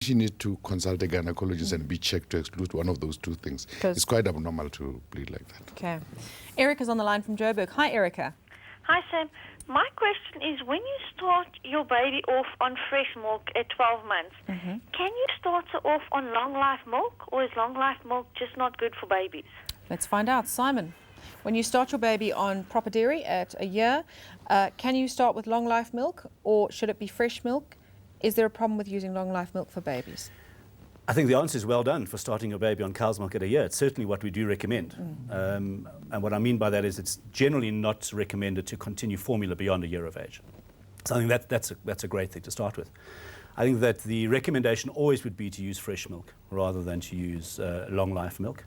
she needs to consult a gynecologist and be checked to exclude one of those two things. It's quite abnormal to bleed like that. Okay. Erica's on the line from Joburg. Hi, Erica. Hi, Sam. My question is, when you start your baby off on fresh milk at 12 months, can you start her off on long life milk, or is long life milk just not good for babies? Let's find out. Simon, when you start your baby on proper dairy at a year, can you start with long life milk, or should it be fresh milk? Is there a problem with using long life milk for babies? I think the answer is well done for starting your baby on cow's milk at a year. It's certainly what we do recommend. And what I mean by that is it's generally not recommended to continue formula beyond a year of age. So I think that's a great thing to start with. I think that the recommendation always would be to use fresh milk rather than to use long life milk.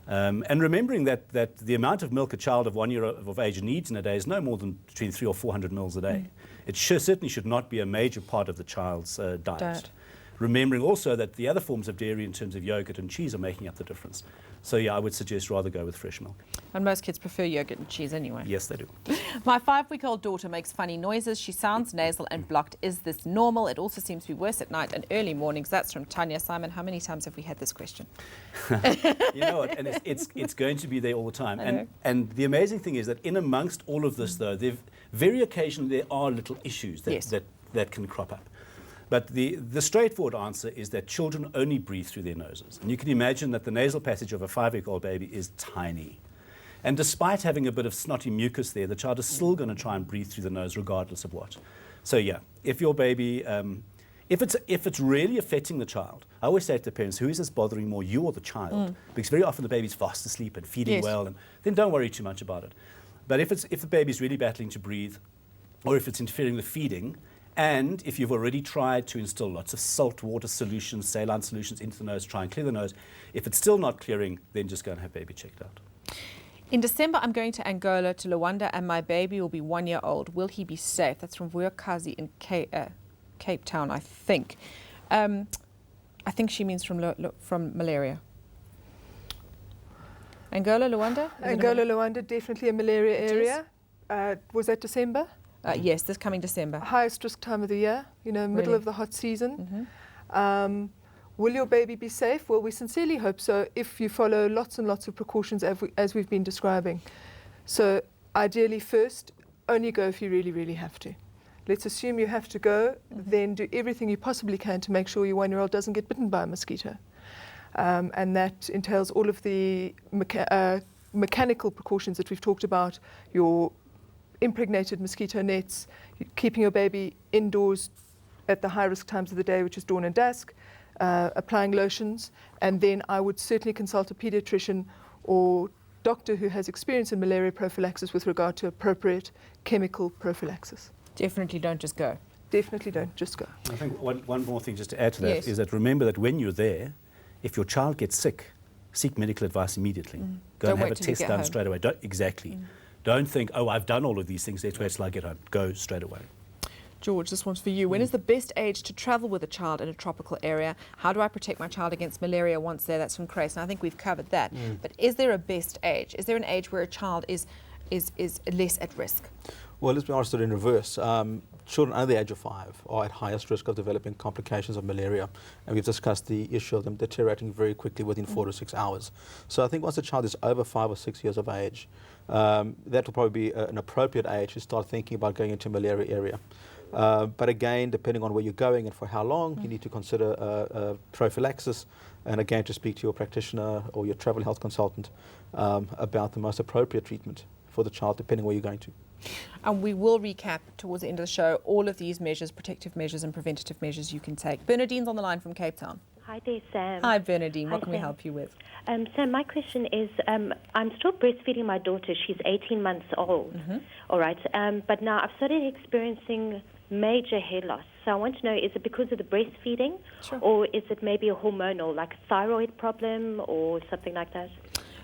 And remembering that the amount of milk a child of 1 year of age needs in a day is no more than between 300 or 400 mils a day. It certainly should not be a major part of the child's diet. Remembering also that the other forms of dairy in terms of yogurt and cheese are making up the difference. So yeah, I would suggest rather go with fresh milk. And most kids prefer yogurt and cheese anyway. Yes, they do. My 5-week-old daughter makes funny noises. She sounds nasal and blocked. Is this normal? It also seems to be worse at night and early mornings. That's from Tanya. Simon, how many times have we had this question? You know what, and it's going to be there all the time. And the amazing thing is that in amongst all of this, though, very occasionally there are little issues that can crop up. But the straightforward answer is that children only breathe through their noses. And you can imagine that the nasal passage of a 5-week-old baby is tiny. And despite having a bit of snotty mucus there, the child is still going to try and breathe through the nose regardless of what. So yeah, if your baby, if it's really affecting the child, I always say to the parents, who is this bothering more, you or the child? Because very often the baby's fast asleep and feeding well, and then don't worry too much about it. But if the baby's really battling to breathe, or if it's interfering with feeding, and if you've already tried to instill lots of salt water solutions, saline solutions into the nose, try and clear the nose, if it's still not clearing, then just go and have baby checked out. In December, I'm going to Angola, to Luanda, and my baby will be 1 year old. Will he be safe? That's from Vuyokazi in Cape Town, I think. I think she means from malaria. Angola, Luanda? Angola, Luanda, definitely a malaria area. Was that December? Yes, this coming December. Highest risk time of the year, middle of the hot season. Will your baby be safe? Well, we sincerely hope so if you follow lots and lots of precautions as we've been describing. So ideally first, only go if you really, really have to. Let's assume you have to go, then do everything you possibly can to make sure your 1-year-old doesn't get bitten by a mosquito. And that entails all of the mechanical precautions that we've talked about, your impregnated mosquito nets, keeping your baby indoors at the high-risk times of the day, which is dawn and dusk, applying lotions, and then I would certainly consult a pediatrician or doctor who has experience in malaria prophylaxis with regard to appropriate chemical prophylaxis. Definitely don't just go. Definitely don't just go. I think one more thing just to add to that is that remember that when you're there, if your child gets sick, seek medical advice immediately. Go and have a test done straight away. Don't think, oh, I've done all of these things, let's wait till I get home. Go straight away. George, this one's for you. When is the best age to travel with a child in a tropical area? How do I protect my child against malaria once there? That's from Grace, and I think we've covered that. But is there a best age? Is there an age where a child is less at risk? Well, let's be honest, in reverse. Children under the age of 5 are at highest risk of developing complications of malaria, and we've discussed the issue of them deteriorating very quickly within 4 to 6 hours. So I think once a child is over 5 or 6 years of age, that will probably be an appropriate age to start thinking about going into a malaria area. But again, depending on where you're going and for how long, you need to consider prophylaxis, and again to speak to your practitioner or your travel health consultant about the most appropriate treatment for the child depending where you're going to. And we will recap towards the end of the show all of these measures, protective measures and preventative measures you can take. Bernadine's on the line from Cape Town. Hi there, Sam. Hi, Bernadine. What can we help you with? Sam, my question is, I'm still breastfeeding my daughter. She's 18 months old. All right. But now I've started experiencing major hair loss. So I want to know, is it because of the breastfeeding? Sure. Or is it maybe a hormonal, like a thyroid problem or something like that?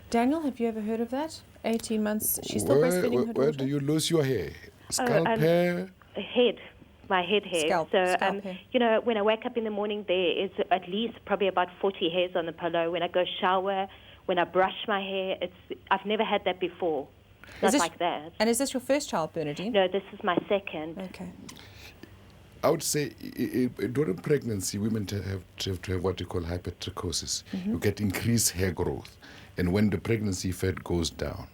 Daniel, have you ever heard of that? 18 months, she's still breastfeeding her daughter? Where do you lose your hair? Scalp hair? Head. My head hair. Scalp hair. When I wake up in the morning, there is at least probably about 40 hairs on the pillow. When I go shower, when I brush my hair, I've never had that before. Not like that. And is this your first child, Bernadine? No, this is my second. Okay. I would say during pregnancy, women have to have what we call hypertrichosis. You get increased hair growth. And when the pregnancy fat goes down,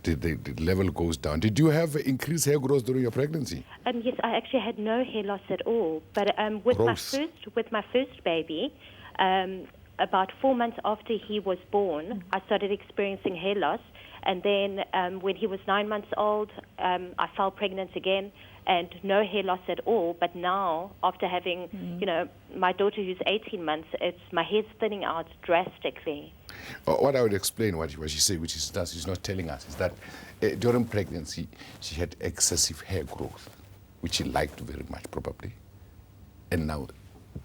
the level goes down. Did you have increased hair growth during your pregnancy? Yes, I actually had no hair loss at all. But with my first baby, about 4 months after he was born, I started experiencing hair loss. And then when he was 9 months old, I fell pregnant again, and no hair loss at all. But now, after having, my daughter who's 18 months, my hair's thinning out drastically. What I would explain, what she said, which she's not telling us, is that during pregnancy, she had excessive hair growth, which she liked very much, probably. And now,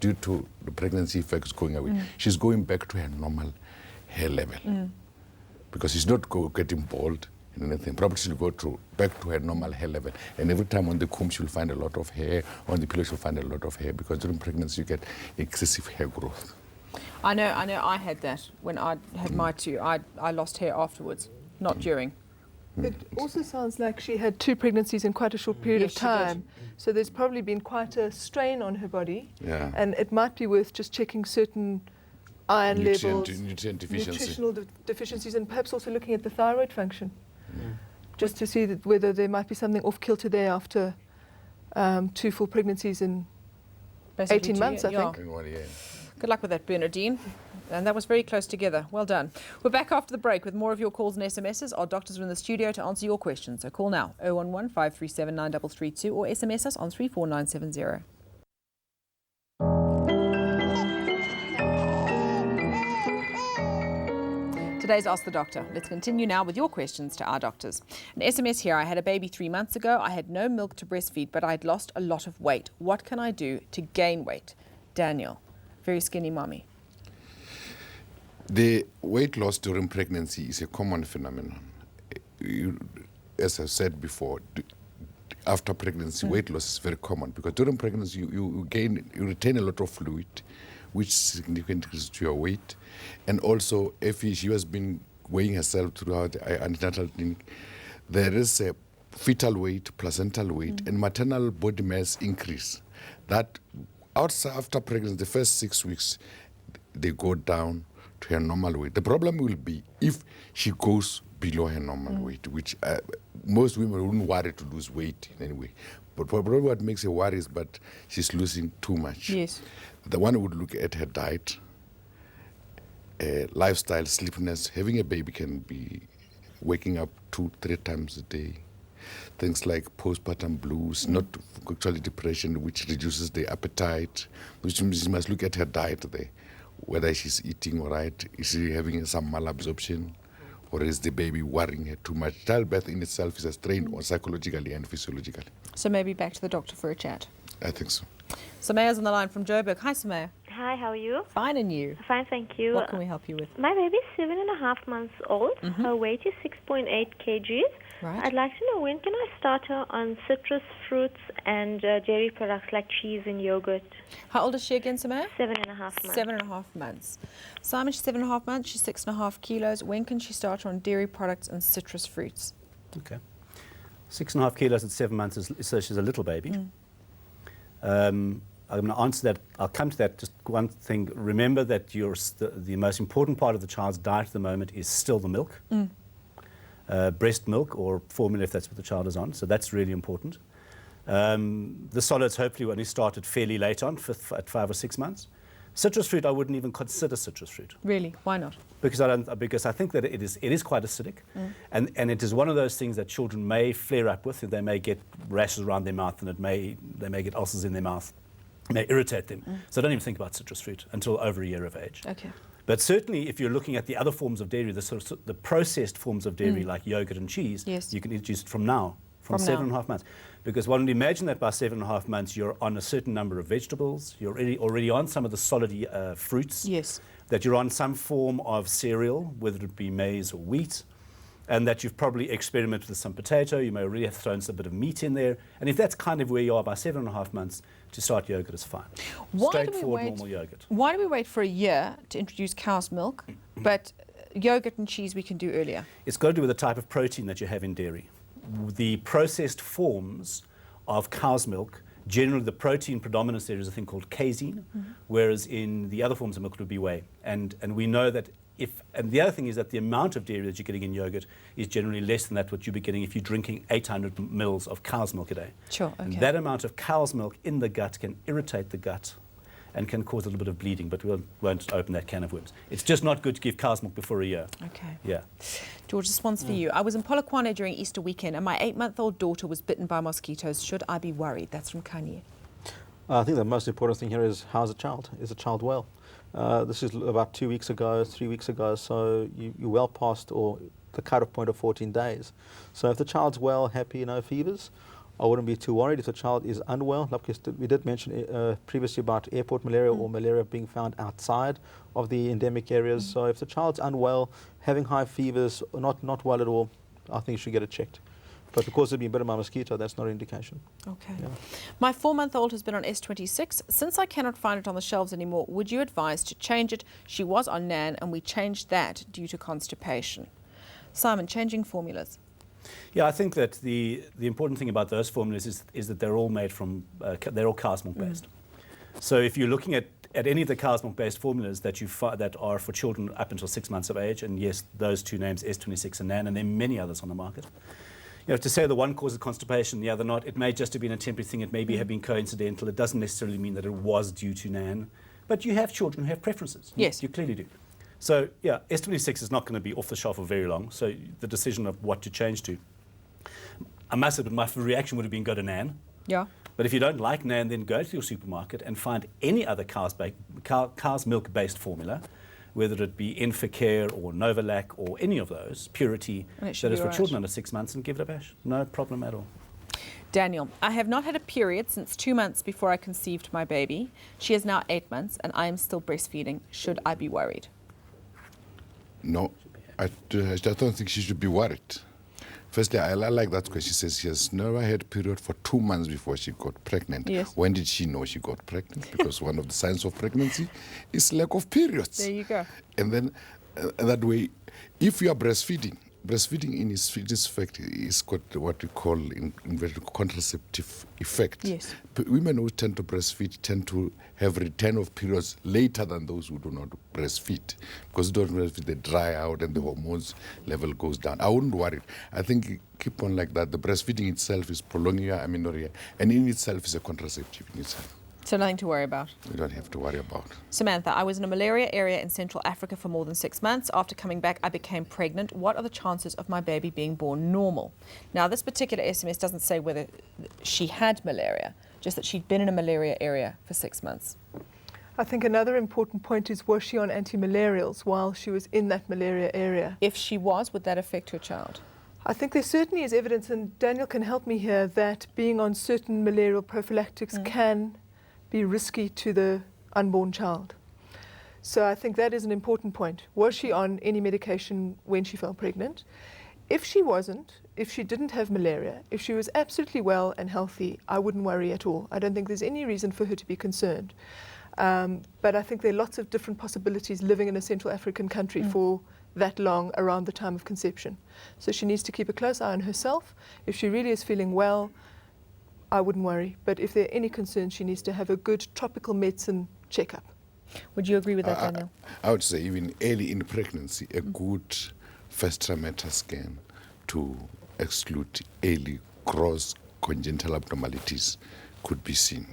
due to the pregnancy effects going away, she's going back to her normal hair level. Because she's not getting bald and anything. Probably she'll go back to her normal hair level. And every time on the comb, she'll find a lot of hair. On the pillow, she'll find a lot of hair. Because during pregnancy, you get excessive hair growth. I know I had that when I had my two. I lost hair afterwards, not during. It also sounds like she had 2 pregnancies in quite a short period of time. So there's probably been quite a strain on her body. Yeah. And it might be worth just checking certain iron levels, nutrient deficiency. nutritional deficiencies, and perhaps also looking at the thyroid function, just to see whether there might be something off-kilter there after 2 full pregnancies in Basically 18 months, I think. In 1 year. Good luck with that, Bernardine. And that was very close together. Well done. We're back after the break with more of your calls and SMSs. Our doctors are in the studio to answer your questions. So call now, 011 537 9332, or SMS us on 34970. Today's Ask the Doctor. Let's continue now with your questions to our doctors. An SMS here. I had a baby 3 months ago. I had no milk to breastfeed, but I'd lost a lot of weight. What can I do to gain weight? Daniel, very skinny mommy. The weight loss during pregnancy is a common phenomenon. As I said before, after pregnancy, weight loss is very common because during pregnancy you retain a lot of fluid, which significantly increases to your weight. And also, if she has been weighing herself throughout the antenatal clinic, there is a fetal weight, placental weight, and maternal body mass increase. That after pregnancy, the first 6 weeks, they go down to her normal weight. The problem will be if she goes below her normal weight, which most women wouldn't worry to lose weight in any way. But probably what makes her worry is that she's losing too much. Yes. The one would look at her diet, lifestyle, sleepiness. Having a baby can be waking up 2-3 times a day. Things like postpartum blues, not actually depression, which reduces the appetite, which means you must look at her diet there, whether she's eating all right, is she having some malabsorption, or is the baby worrying her too much? Childbirth in itself is a strain, or psychologically and physiologically. So maybe back to the doctor for a chat. I think so. Samaya's on the line from Joburg. Hi, Samaya. Hi, how are you? Fine, and you? Fine, thank you. What can we help you with? My baby is 7.5 months old. Her weight is 6.8 kgs. Right. I'd like to know, when can I start her on citrus fruits and dairy products like cheese and yogurt? How old is she again, Samaya? 7.5 months. 7.5 months. Simon, she's 7.5 months. She's 6.5 kilos. When can she start her on dairy products and citrus fruits? Okay. 6.5 kilos at 7 months, so she's a little baby. I'm going to answer that. I'll come to that. Just one thing. Remember that the most important part of the child's diet at the moment is still the milk. Breast milk or formula if that's what the child is on. So that's really important. The solids hopefully only started fairly late on, at 5 or 6 months. Citrus fruit, I wouldn't even consider citrus fruit. Really? Why not? Because I think that it is quite acidic, and it is one of those things that children may flare up with. They may get rashes around their mouth, and they may get ulcers in their mouth. It may irritate them. So don't even think about citrus fruit until over a year of age. Okay. But certainly, if you're looking at the other forms of dairy, the processed forms of dairy like yogurt and cheese, you can introduce it from now, from 7.5 months. Because one would imagine that by 7.5 months, you're on a certain number of vegetables, you're already on some of the solid fruits, that you're on some form of cereal, whether it be maize or wheat, and that you've probably experimented with some potato, you may already have thrown some bit of meat in there. And if that's kind of where you are by 7.5 months, to start yogurt is fine. Straightforward, normal yogurt. Why do we wait for a year to introduce cow's milk, but yogurt and cheese we can do earlier? It's got to do with the type of protein that you have in dairy. The processed forms of cow's milk Generally, the protein predominance there is a thing called casein, whereas in the other forms of milk it would be whey. And we know that and the other thing is that the amount of dairy that you're getting in yogurt is generally less than that what you'd be getting if you're drinking 800 mils of cow's milk a day. Sure, okay. And that amount of cow's milk in the gut can irritate the gut and can cause a little bit of bleeding, but we won't open that can of worms. It's just not good to give cow's milk before a year. Okay. Yeah. George, this one's for you. I was in Polokwane during Easter weekend and my 8-month-old daughter was bitten by mosquitoes. Should I be worried? That's from Kanye. I think the most important thing here is how's the child? Is the child well? This is about 2 weeks ago, 3 weeks ago, so you're well past or the cut-off point of 14 days. So if the child's well, happy, no fevers, I wouldn't be too worried. If the child is unwell, like we did mention previously about airport malaria or malaria being found outside of the endemic areas. So if the child's unwell, having high fevers, or not well at all, I think you should get it checked. But because they've been bitten by a mosquito, that's not an indication. Okay. Yeah. My 4-month-old has been on S26. Since I cannot find it on the shelves anymore, would you advise to change it? She was on NAN and we changed that due to constipation. Simon, changing formulas. Yeah, I think that the important thing about those formulas is that they're all made from, they're all cow's milk based. So if you're looking at any of the cow's milk based formulas that that are for children up until 6 months of age, and yes, those two names, S26 and NAN, and there are many others on the market. You know, to say the one causes constipation, the other not, it may just have been a temporary thing, it may have been coincidental, it doesn't necessarily mean that it was due to NAN. But you have children who have preferences. Yes. You clearly do. So, yeah, S26 is not going to be off the shelf for very long, so the decision of what to change to. I must admit, my reaction would have been go to NAN. Yeah. But if you don't like NAN, then go to your supermarket and find any other cow's milk-based formula, whether it be Enfacare or Novalac or any of those, Purity, that is for children under 6 months, and give it a bash. No problem at all. Daniel, I have not had a period since 2 months before I conceived my baby. She is now 8 months and I am still breastfeeding. Should I be worried? No, I don't think she should be worried. Firstly, I like that question. She says she has never had a period for 2 months before she got pregnant. Yes. When did she know she got pregnant? Because one of the signs of pregnancy is lack of periods. There you go. And then that way, if you are breastfeeding in its effect is got what we call in contraceptive effect. Yes. Women who tend to breastfeed tend to have return of periods later than those who do not breastfeed. Because they don't breastfeed, they dry out and the hormones level goes down. I wouldn't worry. I think keep on like that. The breastfeeding itself is prolonging your amenorrhea, and in itself is a contraceptive in itself. So nothing to worry about. You don't have to worry about. Samantha, I was in a malaria area in Central Africa for more than 6 months. After coming back, I became pregnant. What are the chances of my baby being born normal? Now, this particular SMS doesn't say whether she had malaria, just that she'd been in a malaria area for 6 months. I think another important point is, was she on anti-malarials while she was in that malaria area? If she was, would that affect her child? I think there certainly is evidence, and Daniel can help me here, that being on certain malarial prophylactics can be risky to the unborn child. So I think that is an important point. Was she on any medication when she fell pregnant? If she wasn't, if she didn't have malaria, if she was absolutely well and healthy, I wouldn't worry at all. I don't think there's any reason for her to be concerned. But I think there are lots of different possibilities living in a Central African country for that long around the time of conception. So she needs to keep a close eye on herself. If she really is feeling well, I wouldn't worry. But if there are any concerns, she needs to have a good tropical medicine checkup. Would you agree with that, Daniel? I would say even early in pregnancy, a good first trimester scan to exclude early gross congenital abnormalities could be seen.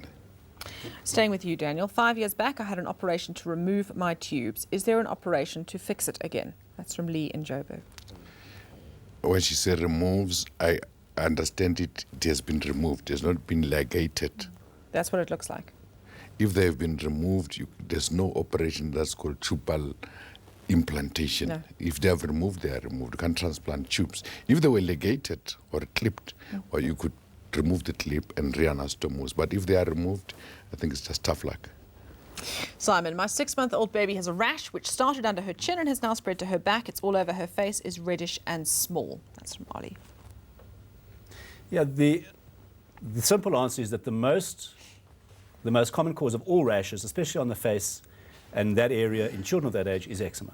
Staying with you, Daniel. 5 years back, I had an operation to remove my tubes. Is there an operation to fix it again? That's from Lee in Joburg. When she said removes, I understand it has been removed. It has not been ligated. That's what it looks like. If they have been removed, there's no operation that's called tubal implantation. No. If they have removed, they are removed. You can't transplant tubes. If they were ligated or clipped, or you could remove the clip and reanastomose. But if they are removed, I think it's just tough luck. Simon, my 6-month-old baby has a rash which started under her chin and has now spread to her back. It's all over her face, is reddish and small. That's from Ollie. Yeah, the simple answer is that the most common cause of all rashes, especially on the face and that area in children of that age, is eczema.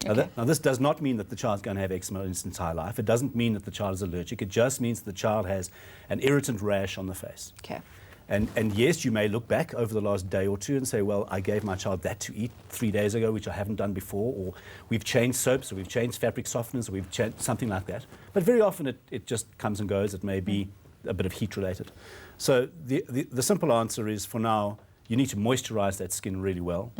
Okay. Now, this does not mean that the child's going to have eczema in its entire life. It doesn't mean that the child is allergic. It just means that the child has an irritant rash on the face. Okay. And yes, you may look back over the last day or two and say, well, I gave my child that to eat 3 days ago, which I haven't done before, or we've changed soaps, or we've changed fabric softeners, or we've changed something like that. But very often it just comes and goes. It may be a bit of heat related. So the simple answer is, for now, you need to moisturize that skin really well.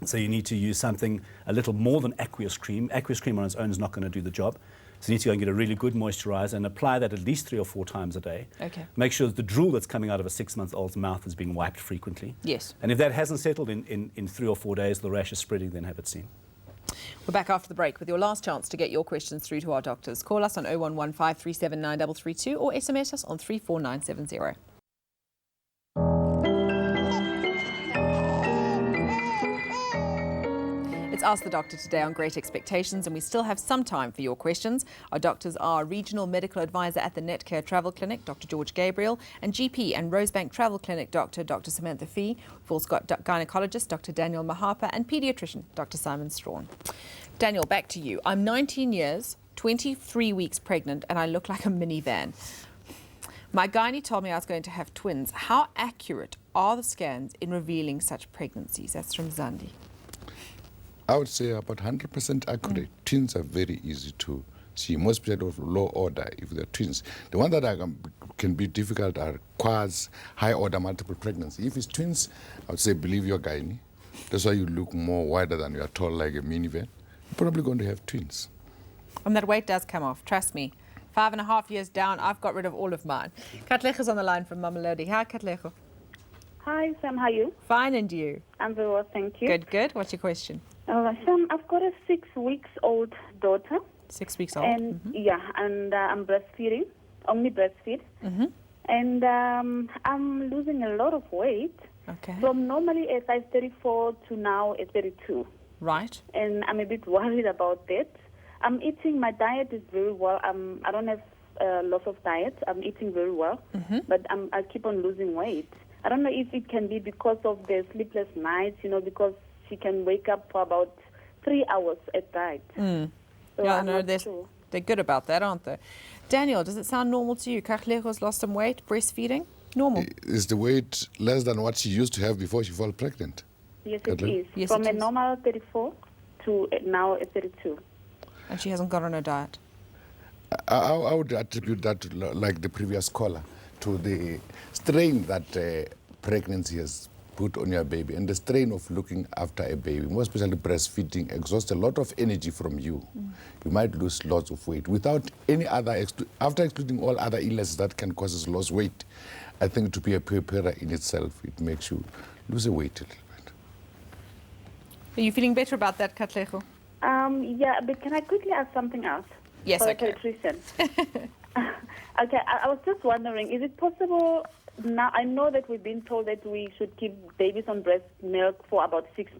So you need to use something a little more than aqueous cream. Aqueous cream on its own is not going to do the job. So you need to go and get a really good moisturizer and apply that at least 3 or 4 times a day. Okay. Make sure that the drool that's coming out of a 6-month-old's mouth is being wiped frequently. Yes. And if that hasn't settled in 3 or 4 days, the rash is spreading, then have it seen. We're back after the break with your last chance to get your questions through to our doctors. Call us on 0115379332 or SMS us on 34970. It's Ask the Doctor today on Great Expectations, and we still have some time for your questions. Our doctors are Regional Medical Advisor at the Netcare Travel Clinic, Dr. George Gabriel, and GP and Rosebank Travel Clinic Doctor, Dr. Samantha Fee. We've also got gynecologist, Dr. Daniel Mahapa, and paediatrician, Dr. Simon Strawn. Daniel, back to you. I'm 19 years, 23 weeks pregnant, and I look like a minivan. My gynae told me I was going to have twins. How accurate are the scans in revealing such pregnancies? That's from Zandi. I would say about 100% accurate. Twins are very easy to see, most people of low order if they're twins. The one that can be difficult are quads, high order multiple pregnancy. If it's twins, I would say believe your gynae. That's why you look more wider than you are tall like a minivan. You're probably going to have twins. And that weight does come off, trust me. 5.5 years down, I've got rid of all of mine. Katlecho's on the line from Mamelodi. Hi, Katlecho. Hi, Sam. How are you? Fine, and you? I'm very well, thank you. Good, good. What's your question? Sam, I've got a 6-week-old daughter. 6 weeks old? And and I'm breastfeeding, only breastfeed. And I'm losing a lot of weight. Okay. From normally a size 34 to now a 32. Right. And I'm a bit worried about that. I'm eating, my diet is very well. I don't have loss of diet. I'm eating very well, but I keep on losing weight. I don't know if it can be because of the sleepless nights, because she can wake up for about 3 hours at night. So Yeah, I'm no, not sure. they're good about that, aren't they? Daniel, does it sound normal to you? Katlecho's lost some weight, breastfeeding? Normal. Is the weight less than what she used to have before she fell pregnant? Yes, it is. Yes, From it a is. normal 34 to now a 32. And she hasn't got on her diet? I would attribute that to, like the previous caller, to the strain that pregnancy has put on your baby and the strain of looking after a baby, more especially breastfeeding, exhausts a lot of energy from you. You might lose lots of weight without any other, after excluding all other illnesses that can cause us lose weight. I think to be a preparer in itself, it makes you lose a weight a little bit. Are you feeling better about that, Katlecho? Yeah, but can I quickly ask something else? Yes, for okay. the pediatrician? Okay, I was just wondering, is it possible now? I know that we've been told that we should keep babies on breast milk for about six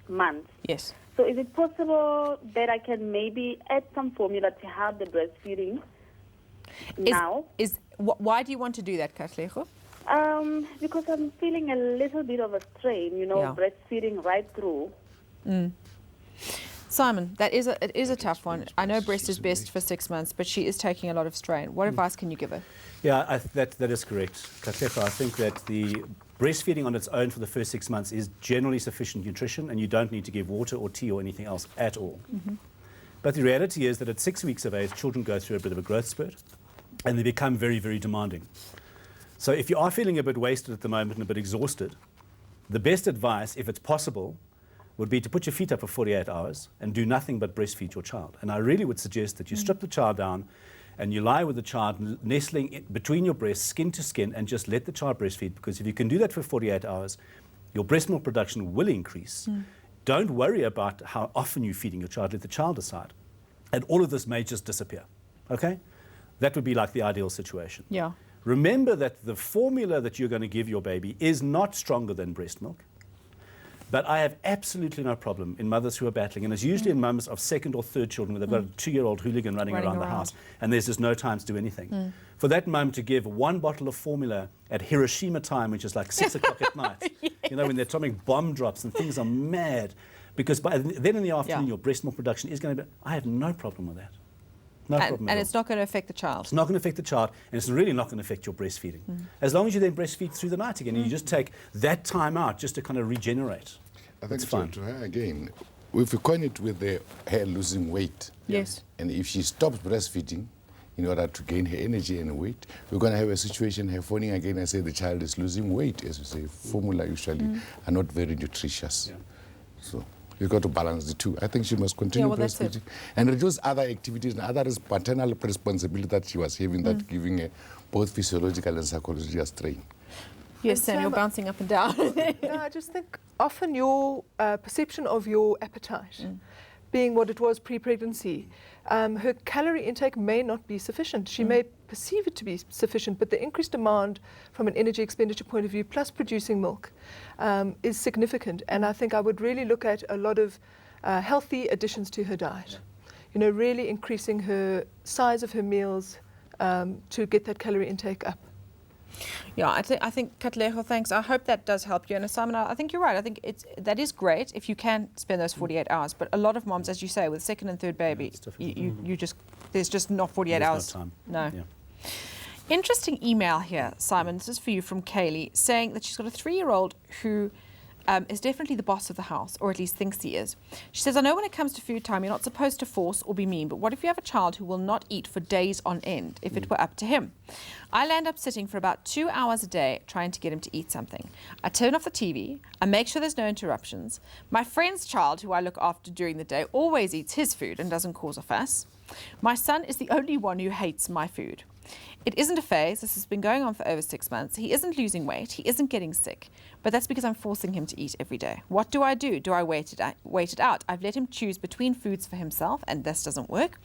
months. Yes. So is it possible that I can maybe add some formula to help the breastfeeding now? Why do you want to do that, Katlecho? Because I'm feeling a little bit of a strain, breastfeeding right through. Simon, it is a tough one. I know breast is best for 6 months, but she is taking a lot of strain. What advice can you give her? Yeah, that is correct. Katlecho, I think that the breastfeeding on its own for the first 6 months is generally sufficient nutrition, and you don't need to give water or tea or anything else at all. But the reality is that at 6 weeks of age, children go through a bit of a growth spurt, and they become very, very demanding. So if you are feeling a bit wasted at the moment and a bit exhausted, the best advice, if it's possible, would be to put your feet up for 48 hours and do nothing but breastfeed your child. And I really would suggest that you strip the child down and you lie with the child nestling between your breasts, skin to skin, and just let the child breastfeed, because if you can do that for 48 hours, your breast milk production will increase. Don't worry about how often you're feeding your child. Let the child decide. And all of this may just disappear, okay? That would be like the ideal situation. Yeah. Remember that the formula that you're going to give your baby is not stronger than breast milk. But I have absolutely no problem in mothers who are battling, and it's usually in mums of second or third children where they've got a 2-year-old hooligan running around the house, and there's just no time to do anything. For that mum to give 1 bottle of formula at Hiroshima time, which is like 6 o'clock at night, when the atomic bomb drops and things are mad, because by then in the afternoon your breast milk production is going to be, I have no problem with that. No problem And at all. it's not going to affect the child. It's not going to affect the child, and it's really not going to affect your breastfeeding. As long as you then breastfeed through the night again, and you just take that time out just to kind of regenerate. I think It's fine. to her again, if we coin it with her losing weight, Yes. and if she stops breastfeeding in order to gain her energy and weight, we're going to have a situation, her phoning again and say the child is losing weight, as we say. Formula usually are not very nutritious. Yeah. So you've got to balance the two. I think she must continue well, that's it. breastfeeding and reduce other activities and other paternal responsibility that she was having, that giving her both physiological and psychological strain. Yes, And Sam, you're Sam, bouncing up and down. No, I just think often your perception of your appetite being what it was pre-pregnancy, her calorie intake may not be sufficient. She may perceive it to be sufficient, but the increased demand from an energy expenditure point of view, plus producing milk, is significant. And I think I would really look at a lot of healthy additions to her diet. You know, really increasing her size of her meals to get that calorie intake up. Yeah, I think Katlego, thanks. I hope that does help you. And Simon, I think you're right. I think that is great if you can spend those 48 hours. But a lot of moms, as you say, with second and third baby, it's difficult. you just, there's just not 48 There's no hours. time. No. Yeah. Interesting email here, Simon. This is for you from Kaylee, saying that she's got a 3-year-old who is definitely the boss of the house, or at least thinks he is. She says, I know when it comes to food time, you're not supposed to force or be mean, but what if you have a child who will not eat for days on end if it were up to him? I'll end up sitting for about 2 hours a day trying to get him to eat something. I turn off the TV, I make sure there's no interruptions. My friend's child, who I look after during the day, always eats his food and doesn't cause a fuss. My son is the only one who hates my food. It isn't a phase. This has been going on for over 6 months. He isn't losing weight. He isn't getting sick. But that's because I'm forcing him to eat every day. What do? Do I wait it out? I've let him choose between foods for himself, and this doesn't work.